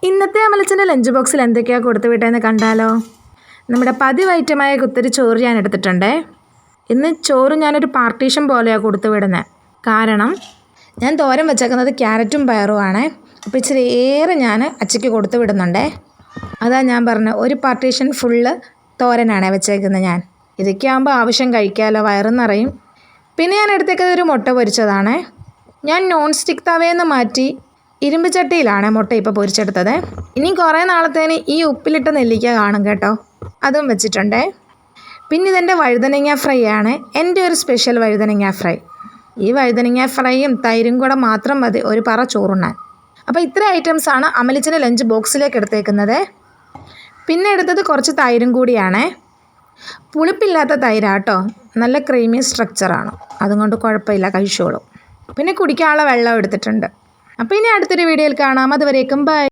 ഇന്നത്തെ അമലച്ചൻ്റെ ലഞ്ച് ബോക്സിൽ എന്തൊക്കെയാണ് കൊടുത്തു വിട്ടതെന്ന് കണ്ടാലോ. നമ്മുടെ പതിവ് ഐറ്റമായ കുത്തരി ചോറ് ഞാൻ എടുത്തിട്ടുണ്ട്. ഇന്ന് ചോറ് ഞാനൊരു പാർട്ടീഷൻ പോലെയാണ് കൊടുത്തു വിടുന്നത്. കാരണം ഞാൻ തോരൻ വെച്ചേക്കുന്നത് ക്യാരറ്റും പയറുമാണ്. അപ്പോൾ ഇച്ചിരി ഏറെ ഞാൻ അച്ചയ്ക്ക് കൊടുത്തു വിടുന്നുണ്ട്. അതാ ഞാൻ പറഞ്ഞത് ഒരു പാർട്ടീഷൻ ഫുള്ള് തോരനാണ് വെച്ചേക്കുന്നത്. ഞാൻ ഇതൊക്കെ ആകുമ്പോൾ ആവശ്യം കഴിക്കാമല്ലോ, വയറും നിറയും. പിന്നെ ഞാൻ എടുത്തേക്കുന്നത് ഒരു മുട്ട പൊരിച്ചതാണ്. ഞാൻ നോൺ സ്റ്റിക്ക് തവയെന്ന് മാറ്റി ഇരുമ്പ് ചട്ടിയിലാണ് മുട്ട ഇപ്പോൾ പൊരിച്ചെടുത്തത്. ഇനി കുറേ നാളത്തേന് ഈ ഉപ്പിലിട്ട നെല്ലിക്ക കാണും കേട്ടോ, അതും വെച്ചിട്ടുണ്ട്. പിന്നെ ഇതെൻ്റെ വഴുതനങ്ങ ഫ്രൈ ആണ്, എൻ്റെ ഒരു സ്പെഷ്യൽ വഴുതനങ്ങ ഫ്രൈ. ഈ വഴുതനങ്ങ ഫ്രൈയും തൈരും കൂടെ മാത്രം മതി ഒരു പറ ചോറുണ്ണാൻ. അപ്പോൾ ഇത്ര ഐറ്റംസാണ് അമലിച്ചൻ്റെ ലഞ്ച് ബോക്സിലേക്ക് എടുത്തേക്കുന്നത്. പിന്നെ എടുത്തത് കുറച്ച് തൈരും കൂടിയാണ്. പുളിപ്പില്ലാത്ത തൈരാട്ടോ, നല്ല ക്രീമി സ്ട്രക്ചറാണ്, അതുകൊണ്ട് കുഴപ്പമില്ല, കഴിച്ചോളും. പിന്നെ കുടിക്കാനുള്ള വെള്ളം എടുത്തിട്ടുണ്ട്. അപ്പോൾ ഇനി അടുത്തൊരു വീഡിയോയിൽ കാണാം. അതുവരേക്കും ബൈ.